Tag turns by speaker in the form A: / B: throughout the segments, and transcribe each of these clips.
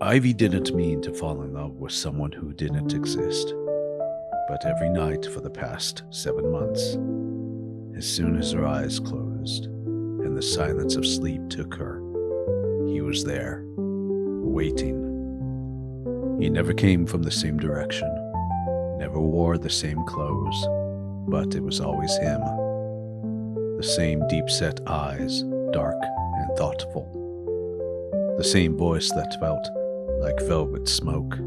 A: Ivy didn't mean to fall in love with someone who didn't exist, but every night for the past 7 months, as soon as her eyes closed and the silence of sleep took her, he was there, waiting. He never came from the same direction, never wore the same clothes, but it was always him. The same deep-set eyes, dark and thoughtful. The same voice that felt like velvet smoke.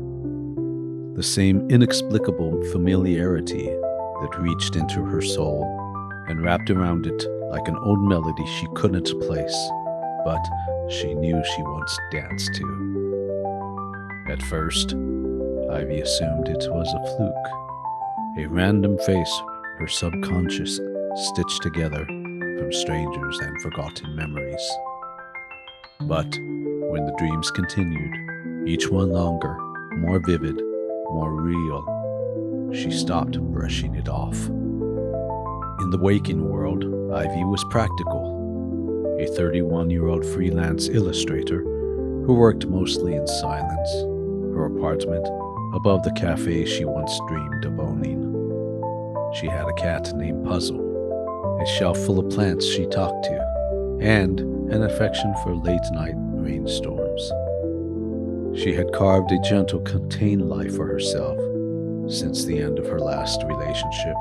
A: The same inexplicable familiarity that reached into her soul and wrapped around it like an old melody she couldn't place, but she knew she once danced to. At first, Ivy assumed it was a fluke, a random face her subconscious stitched together from strangers and forgotten memories. But when the dreams continued, each one longer, more vivid, more real, she stopped brushing it off. In the waking world, Ivy was practical, a 31-year-old freelance illustrator who worked mostly in silence, her apartment above the cafe she once dreamed of owning. She had a cat named Puzzle, a shelf full of plants she talked to, and an affection for late-night rainstorms. She had carved a gentle, contained life for herself since the end of her last relationship,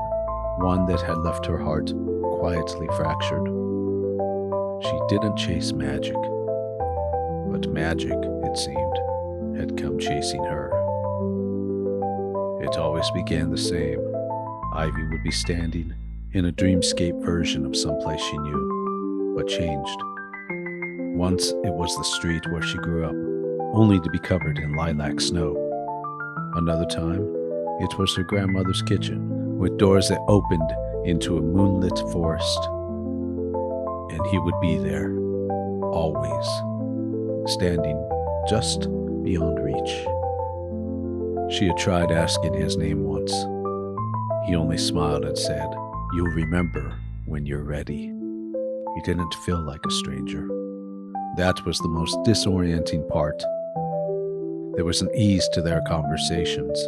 A: one that had left her heart quietly fractured. She didn't chase magic, but magic, it seemed, had come chasing her. It always began the same. Ivy would be standing in a dreamscape version of someplace she knew, but changed. Once it was the street where she grew up, only to be covered in lilac snow. Another time, it was her grandmother's kitchen, with doors that opened into a moonlit forest. And he would be there, always, standing just beyond reach. She had tried asking his name once. He only smiled and said, "You'll remember when you're ready." He didn't feel like a stranger. That was the most disorienting part. There was an ease to their conversations,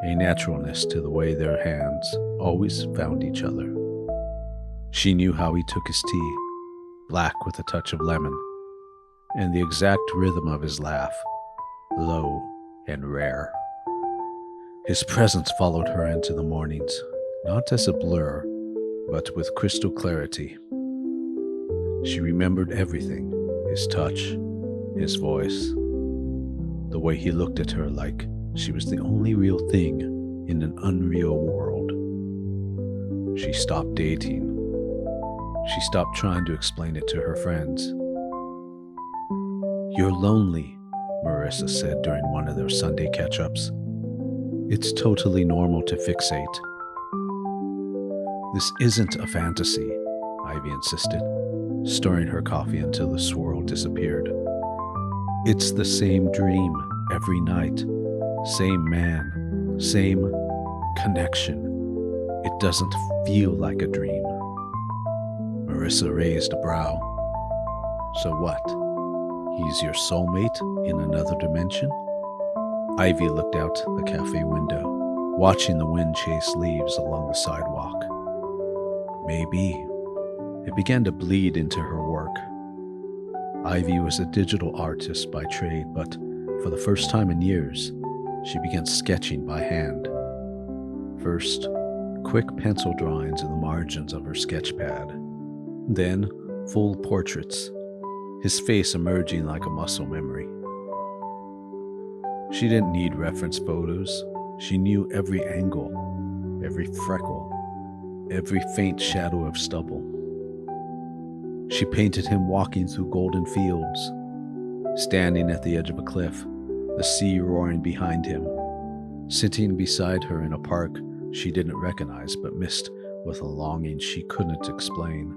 A: a naturalness to the way their hands always found each other. She knew how he took his tea, black with a touch of lemon, and the exact rhythm of his laugh, low and rare. His presence followed her into the mornings, not as a blur, but with crystal clarity. She remembered everything, his touch, his voice, the way he looked at her like she was the only real thing in an unreal world. She stopped dating. She stopped trying to explain it to her friends. "You're lonely," Marissa said during one of their Sunday catch-ups. "It's totally normal to fixate." "This isn't a fantasy," Ivy insisted, stirring her coffee until the swirl disappeared. "It's the same dream every night, same man, same connection. It doesn't feel like a dream." Marissa raised a brow. "So what? He's your soulmate in another dimension?" Ivy looked out the cafe window, watching the wind chase leaves along the sidewalk. Maybe. It began to bleed into her work. Ivy was a digital artist by trade, but for the first time in years, she began sketching by hand. First, quick pencil drawings in the margins of her sketch pad. Then, full portraits, his face emerging like a muscle memory. She didn't need reference photos. She knew every angle, every freckle, every faint shadow of stubble. She painted him walking through golden fields, standing at the edge of a cliff, the sea roaring behind him, sitting beside her in a park she didn't recognize but missed with a longing she couldn't explain.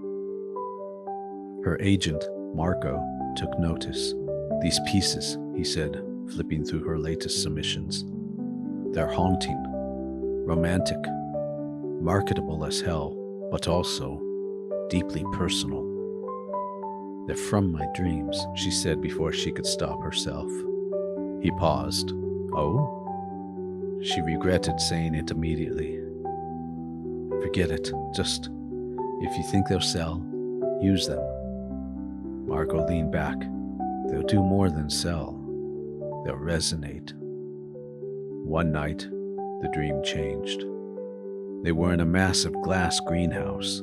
A: Her agent, Marco, took notice. "These pieces," he said, flipping through her latest submissions. "They're haunting, romantic, marketable as hell, but also deeply personal." "They're from my dreams," she said before she could stop herself. He paused. Oh? She regretted saying it immediately. Forget it. Just, if you think they'll sell, use them. Margot leaned back. They'll do more than sell. They'll resonate. One night, the dream changed. They were in a massive glass greenhouse.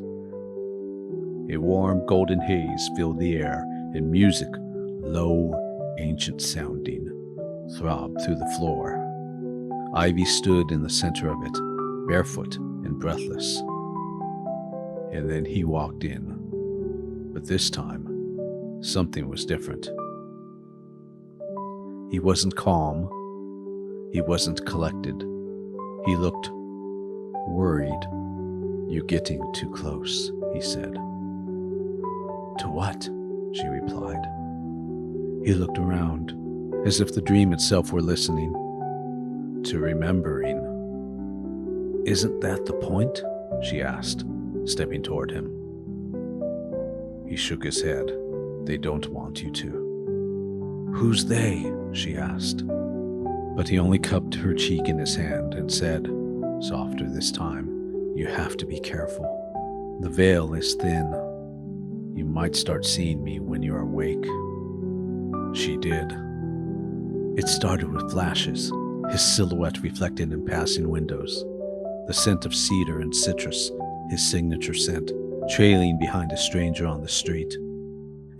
A: A warm golden haze filled the air, and music, low, ancient sounding, throbbed through the floor. Ivy stood in the center of it, barefoot and breathless. And then he walked in. But this time, something was different. He wasn't calm. He wasn't collected. He looked worried. You're getting too close, he said. To what? She replied. He looked around, as if the dream itself were listening. To remembering. Isn't that the point? She asked, stepping toward him. He shook his head. They don't want you to. Who's they? She asked. But he only cupped her cheek in his hand and said, softer this time, you have to be careful. The veil is thin. You might start seeing me when you're awake. She did. It started with flashes, his silhouette reflected in passing windows, the scent of cedar and citrus, his signature scent, trailing behind a stranger on the street.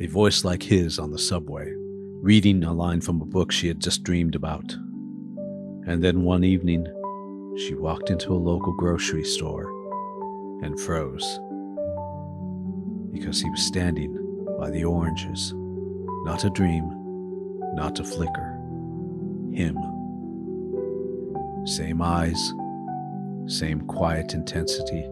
A: A voice like his on the subway, reading a line from a book she had just dreamed about. And then one evening, she walked into a local grocery store and froze. Because he was standing by the oranges. Not a dream, not a flicker. Him. Same eyes, same quiet intensity,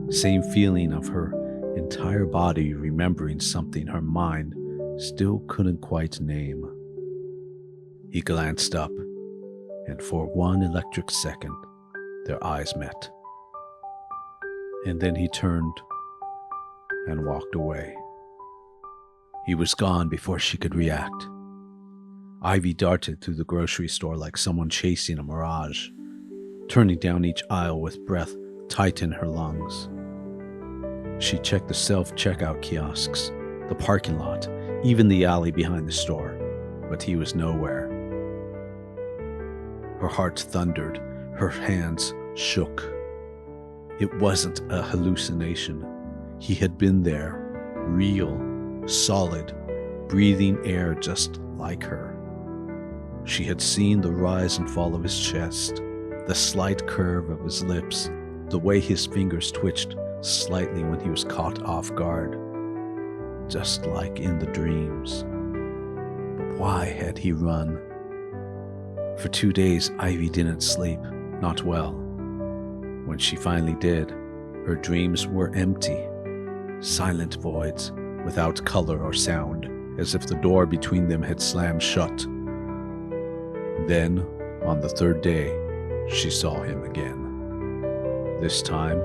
A: same feeling of her entire body remembering something her mind still couldn't quite name. He glanced up, and for one electric second, their eyes met. And then he turned and walked away. He was gone before she could react. Ivy darted through the grocery store like someone chasing a mirage, turning down each aisle with breath tight in her lungs. She checked the self-checkout kiosks, the parking lot, even the alley behind the store, but he was nowhere. Her heart thundered, her hands shook. It wasn't a hallucination. He had been there, real, solid, breathing air just like her. She had seen the rise and fall of his chest, the slight curve of his lips, the way his fingers twitched slightly when he was caught off guard, just like in the dreams. But why had he run? For 2 days, Ivy didn't sleep, not well. When she finally did, her dreams were empty, silent voids, without color or sound, as if the door between them had slammed shut. Then, on the 3rd day, she saw him again. This time,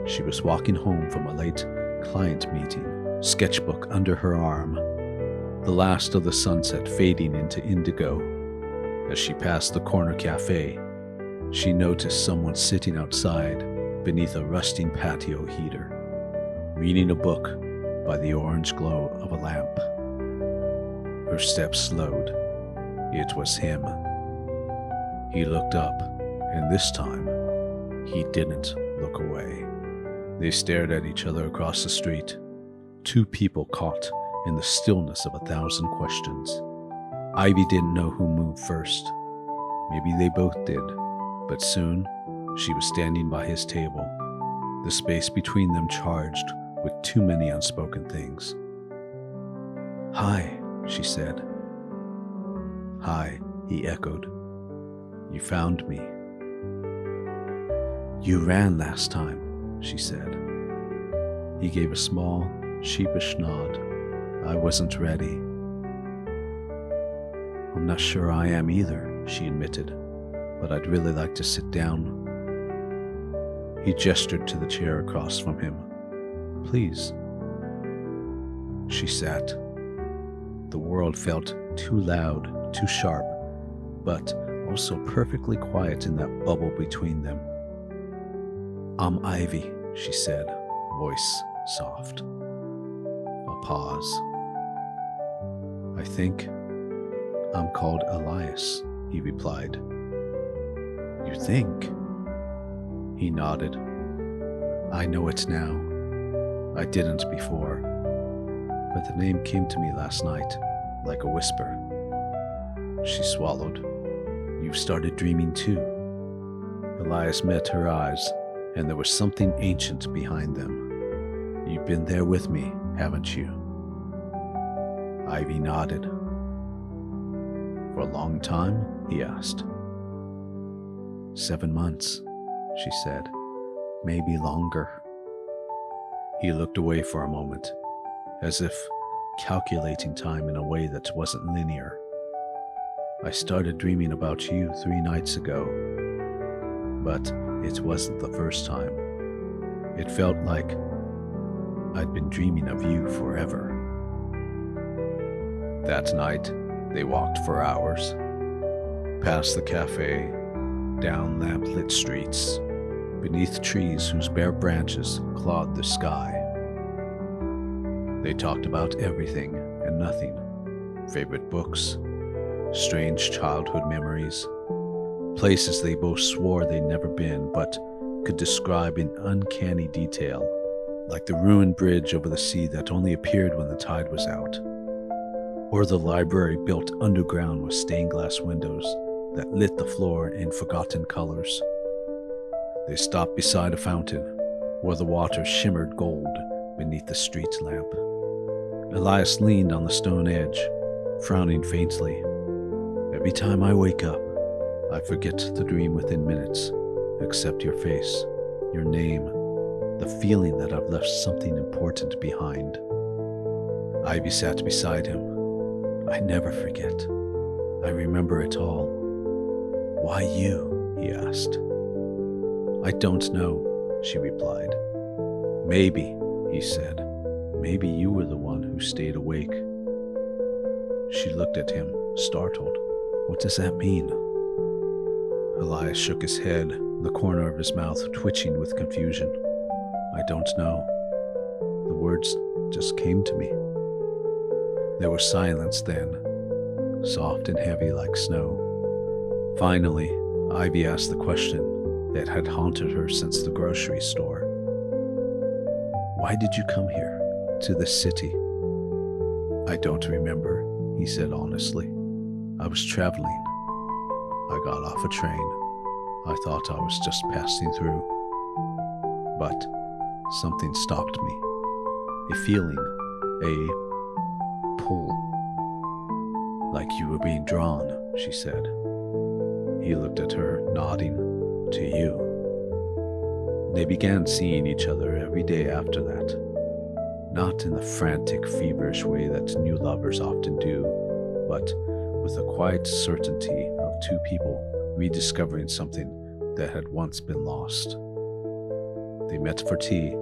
A: she was walking home from a late client meeting, sketchbook under her arm, the last of the sunset fading into indigo. As she passed the corner cafe, she noticed someone sitting outside beneath a rusting patio heater, reading a book by the orange glow of a lamp. Her steps slowed. It was him. He looked up, and this time, he didn't look away. They stared at each other across the street, 2 people caught in the stillness of 1,000 questions. Ivy didn't know who moved first. Maybe they both did, but soon she was standing by his table, the space between them charged with too many unspoken things. "Hi," she said. "Hi," he echoed. "You found me." "You ran last time," she said. He gave a small, sheepish nod. "I wasn't ready." "I'm not sure I am either," she admitted, "but I'd really like to sit down." He gestured to the chair across from him. "Please." She sat. The world felt too loud, too sharp, but also perfectly quiet in that bubble between them. "I'm Ivy," she said, voice soft. A pause. "I think I'm called Elias," he replied. "You think?" He nodded. "I know it now. I didn't before. But the name came to me last night, like a whisper." She swallowed. "You've started dreaming too." Elias met her eyes, and there was something ancient behind them. "You've been there with me, haven't you?" Ivy nodded. "For a long time?" he asked. 7 months, she said. "Maybe longer." He looked away for a moment, as if calculating time in a way that wasn't linear. "I started dreaming about you 3 nights ago, but it wasn't the first time. It felt like I'd been dreaming of you forever." That night, they walked for hours, past the cafe, down lamp-lit streets, beneath trees whose bare branches clawed the sky. They talked about everything and nothing: favorite books, strange childhood memories, places they both swore they'd never been but could describe in uncanny detail, like the ruined bridge over the sea that only appeared when the tide was out, or the library built underground with stained glass windows that lit the floor in forgotten colors. They stopped beside a fountain where the water shimmered gold beneath the street lamp. Elias leaned on the stone edge, frowning faintly. "Every time I wake up, I forget the dream within minutes, except your face, your name, the feeling that I've left something important behind." Ivy sat beside him. "I never forget. I remember it all." "Why you?" he asked. "I don't know," she replied. "Maybe," he said. "Maybe you were the one who stayed awake." She looked at him, startled. "What does that mean?" Elias shook his head, the corner of his mouth twitching with confusion. "I don't know. The words just came to me." There was silence then, soft and heavy like snow. Finally, Ivy asked the question that had haunted her since the grocery store. "Why did you come here, to this city?" "I don't remember," he said honestly. "I was traveling. I got off a train. I thought I was just passing through. But something stopped me. A feeling, a pull. Like you were being drawn," she said. He looked at her, nodding. "To you." They began seeing each other every day after that. Not in the frantic, feverish way that new lovers often do, but with the quiet certainty of two people rediscovering something that had once been lost. They met for tea,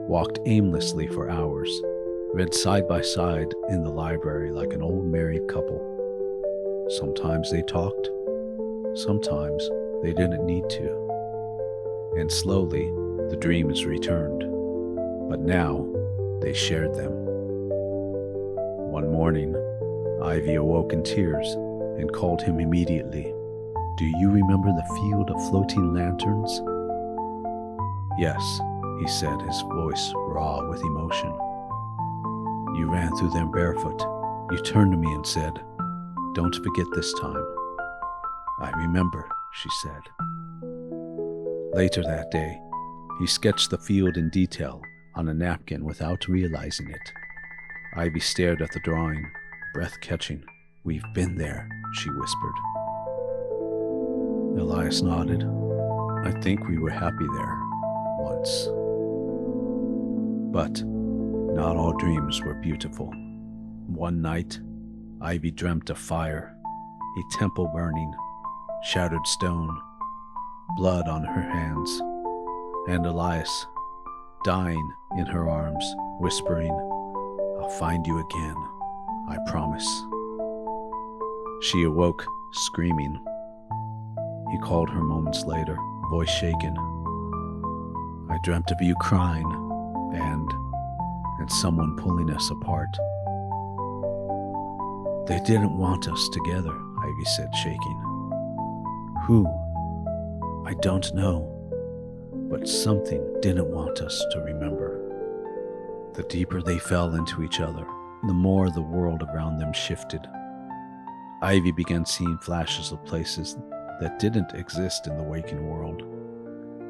A: walked aimlessly for hours, read side by side in the library like an old married couple. Sometimes they talked, sometimes they didn't need to. And slowly, the dreams returned. But now, they shared them. One morning, Ivy awoke in tears and called him immediately. "Do you remember the field of floating lanterns?" "Yes," he said, his voice raw with emotion. "You ran through them barefoot. You turned to me and said, 'Don't forget this time.'" "I remember," she said. Later that day, he sketched the field in detail on a napkin without realizing it. Ivy stared at the drawing, breath-catching. "We've been there," she whispered. Elias nodded. "I think we were happy there, once." But not all dreams were beautiful. One night, Ivy dreamt of fire, a temple burning, shattered stone, blood on her hands, and Elias dying in her arms, whispering, "I'll find you again, I promise." She awoke screaming. He called her moments later, voice shaken. I dreamt of you crying and someone pulling us apart. They didn't want us together, Ivy said, shaking. Who? I don't know, but something didn't want us to remember. The deeper they fell into each other, the more the world around them shifted. Ivy began seeing flashes of places that didn't exist in the waking world.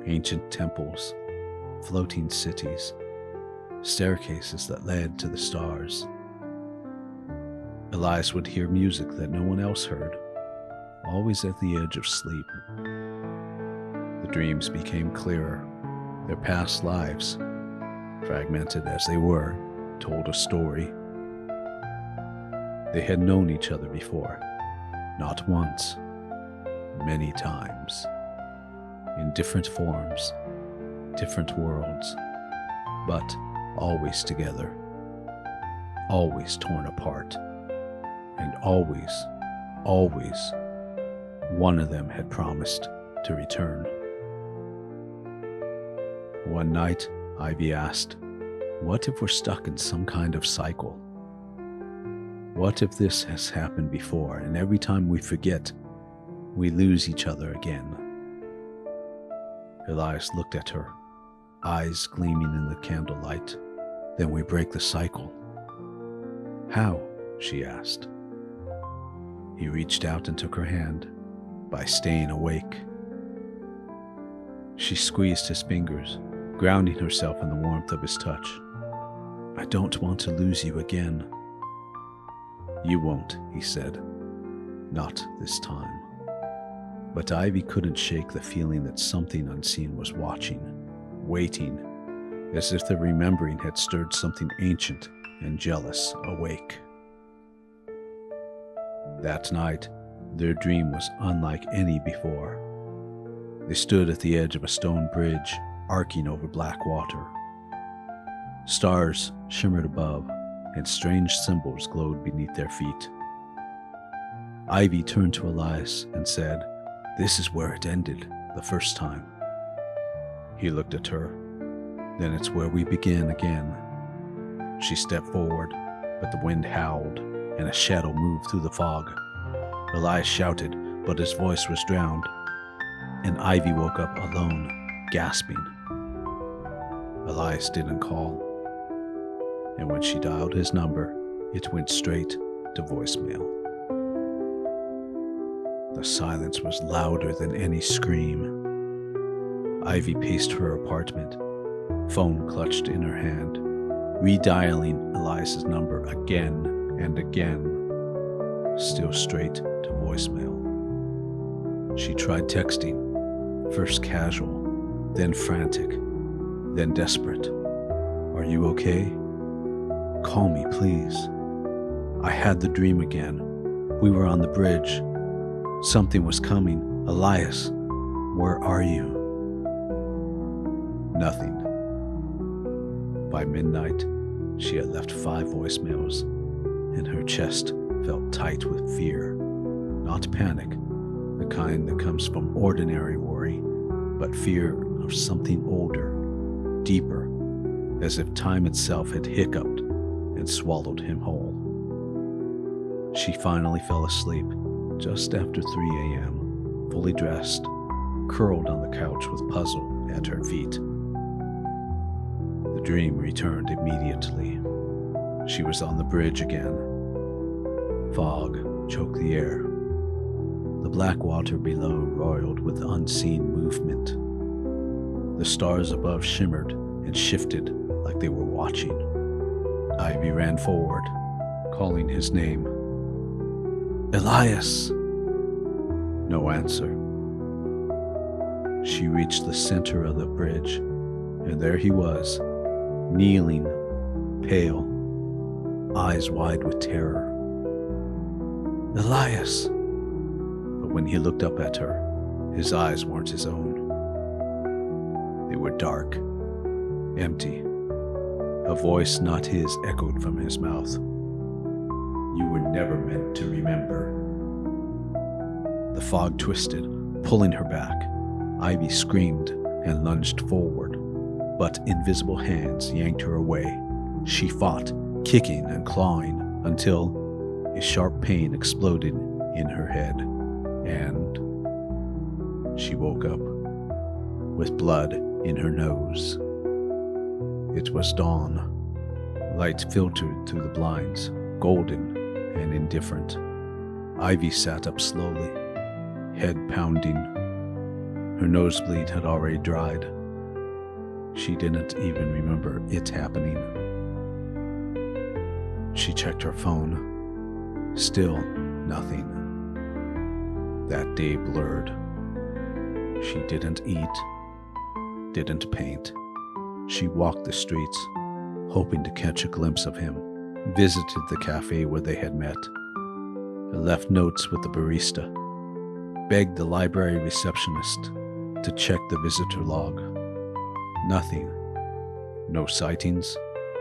A: Ancient temples, floating cities, staircases that led to the stars. Elias would hear music that no one else heard, always at the edge of sleep. The dreams became clearer. Their past lives, fragmented as they were, told a story. They had known each other before, not once, many times, in different forms, different worlds, but always together, always torn apart, and always, one of them had promised to return. One night, Ivy asked, "What if we're stuck in some kind of cycle? What if this has happened before, and every time we forget, we lose each other again?" Elias looked at her, eyes gleaming in the candlelight. "Then we break the cycle." "How?" she asked. He reached out and took her hand. "By staying awake." She squeezed his fingers, grounding herself in the warmth of his touch. "I don't want to lose you again." "You won't," he said. "Not this time." But Ivy couldn't shake the feeling that something unseen was watching, waiting, as if the remembering had stirred something ancient and jealous awake. That night, their dream was unlike any before. They stood at the edge of a stone bridge, arcing over black water. Stars shimmered above, and strange symbols glowed beneath their feet. Ivy turned to Elias and said, "This is where it ended the first time." He looked at her. "Then it's where we begin again." She stepped forward, but the wind howled, and a shadow moved through the fog. Elias shouted, but his voice was drowned, and Ivy woke up alone, gasping. Elias didn't call, and when she dialed his number, it went straight to voicemail. The silence was louder than any scream. Ivy paced her apartment, phone clutched in her hand, redialing Elias's number again and again, still straight to voicemail. She tried texting, first casual, then frantic, then desperate. "Are you okay? Call me, please. I had the dream again. We were on the bridge. Something was coming. Elias, where are you?" Nothing. By midnight, she had left 5 voicemails, and her chest felt tight with fear. Not panic, the kind that comes from ordinary worry, but fear of something older, deeper, as if time itself had hiccuped and swallowed him whole. She finally fell asleep just after 3 a.m., fully dressed, curled on the couch with puzzle at her feet. The dream returned immediately. She was on the bridge again. Fog choked the air. The black water below roiled with unseen movement. The stars above shimmered and shifted like they were watching. Ivy ran forward, calling his name. "Elias!" No answer. She reached the center of the bridge, and there he was, kneeling, pale, eyes wide with terror. "Elias!" But when he looked up at her, his eyes weren't his own. They were dark, empty. A voice not his echoed from his mouth. "You were never meant to remember." The fog twisted, pulling her back. Ivy screamed and lunged forward, but invisible hands yanked her away. She fought, kicking and clawing, until a sharp pain exploded in her head, and she woke up with blood in her nose. It was dawn. Light filtered through the blinds, golden and indifferent. Ivy sat up slowly, head pounding. Her nosebleed had already dried. She didn't even remember it happening. She checked her phone. Still nothing. That day blurred. She didn't eat, didn't paint. She walked the streets, hoping to catch a glimpse of him, visited the cafe where they had met, left notes with the barista, begged the library receptionist to check the visitor log. Nothing. No sightings,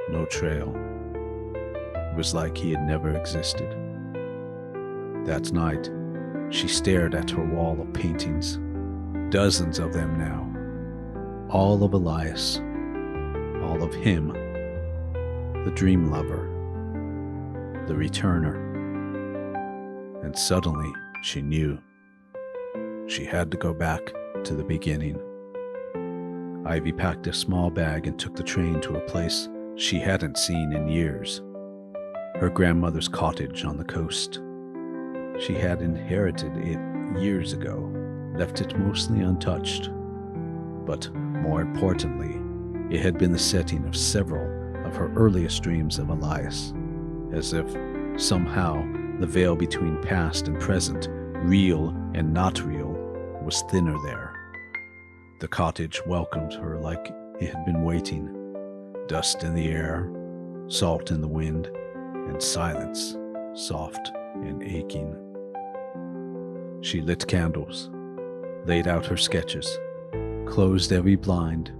A: no trail. It was like he had never existed. That night, she stared at her wall of paintings, dozens of them now, all of Elias, all of him, the dream lover, the returner. And suddenly she knew. She had to go back to the beginning. Ivy packed a small bag and took the train to a place she hadn't seen in years. Her grandmother's cottage on the coast. She had inherited it years ago, left it mostly untouched. But more importantly, it had been the setting of several of her earliest dreams of Elias, as if somehow the veil between past and present, real and not real, was thinner there. The cottage welcomed her like it had been waiting. Dust in the air, salt in the wind, and silence, soft and aching. She lit candles, laid out her sketches, closed every blind.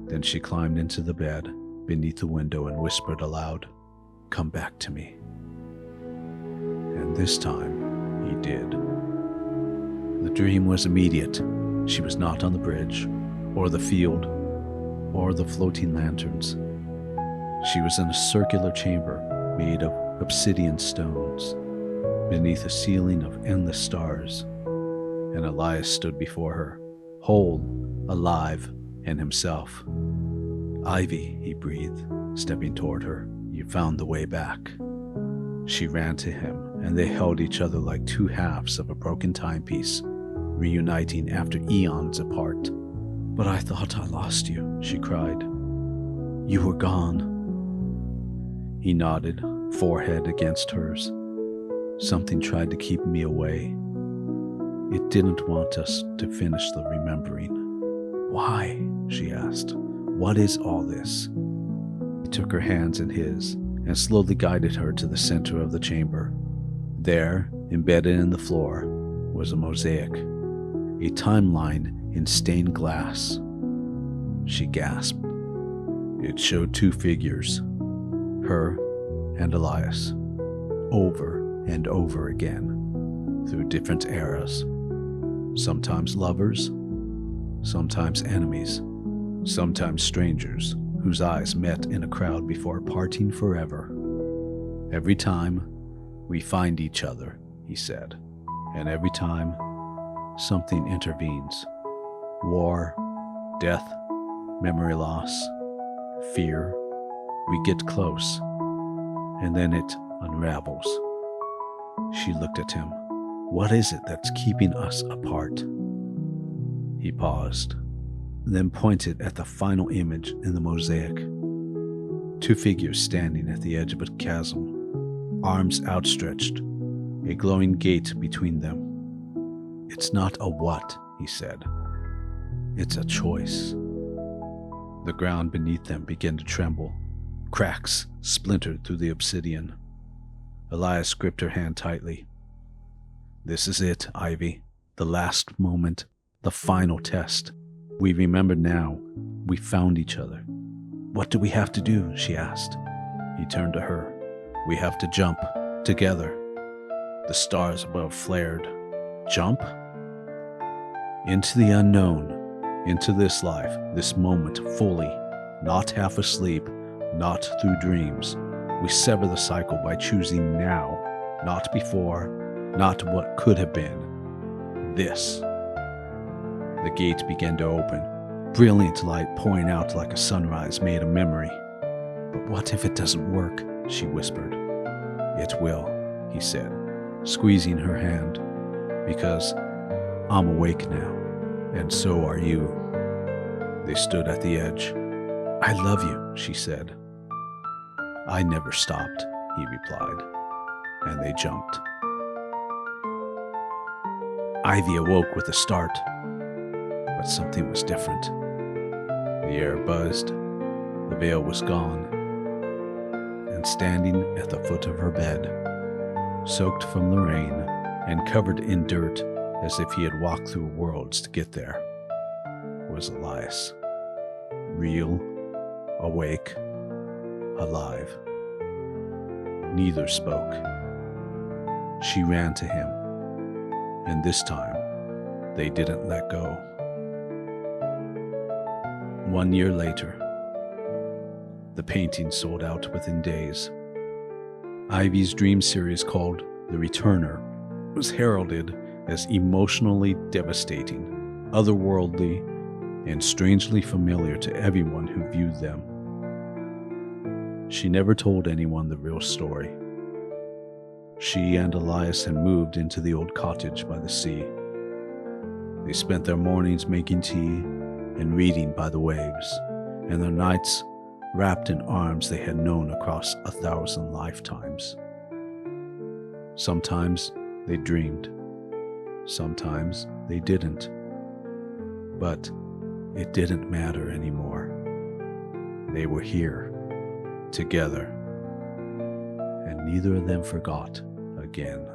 A: Then she climbed into the bed beneath the window and whispered aloud, "Come back to me." And this time, he did. The dream was immediate. She was not on the bridge, or the field, or the floating lanterns. She was in a circular chamber made of obsidian stones, beneath a ceiling of endless stars, and Elias stood before her, whole, alive, and himself. "Ivy," he breathed, stepping toward her, "you found the way back." She ran to him, and they held each other like two halves of a broken timepiece, reuniting after eons apart. "But I thought I lost you," she cried. "You were gone." He nodded, forehead against hers. "Something tried to keep me away. It didn't want us to finish the remembering." "Why?" she asked. "What is all this?" He took her hands in his and slowly guided her to the center of the chamber. There, embedded in the floor, was a mosaic, a timeline in stained glass. She gasped. It showed two figures, her and Elias, over and over again, through different eras. Sometimes lovers, sometimes enemies, sometimes strangers whose eyes met in a crowd before parting forever. "Every time we find each other," he said, "and every time something intervenes. War, death, memory loss, fear. We get close, and then it unravels." She looked at him. "What is it that's keeping us apart?" He paused, then pointed at the final image in the mosaic. Two figures standing at the edge of a chasm, arms outstretched, a glowing gate between them. "It's not a what," he said. "It's a choice." The ground beneath them began to tremble. Cracks splintered through the obsidian. Elias gripped her hand tightly. "This is it, Ivy. The last moment, the final test. We remember now. We found each other." "What do we have to do?" she asked. He turned to her. "We have to jump, together." The stars above flared. Jump? Into the unknown, into this life, this moment fully, not half asleep, not through dreams. We sever the cycle by choosing now, not before, not what could have been. This. The gate began to open, brilliant light pouring out like a sunrise made a memory. But what if it doesn't work? She whispered. It will, he said, squeezing her hand, because I'm awake now, and so are you. They stood at the edge. I love you, she said. I never stopped, he replied, and they jumped. Ivy awoke with a start, but something was different. The air buzzed, the veil was gone, and standing at the foot of her bed, soaked from the rain and covered in dirt as if he had walked through worlds to get there, was Elias. Real, awake, alive. Neither spoke. She ran to him, and this time they didn't let go. 1 year later, the painting sold out within days. Ivy's dream series called The Returner was heralded as emotionally devastating, otherworldly, and strangely familiar to everyone who viewed them. She never told anyone the real story. She and Elias had moved into the old cottage by the sea. They spent their mornings making tea and reading by the waves, and their nights wrapped in arms they had known across 1,000 lifetimes. Sometimes they dreamed. Sometimes they didn't. But it didn't matter anymore. They were here, together, and neither of them forgot again.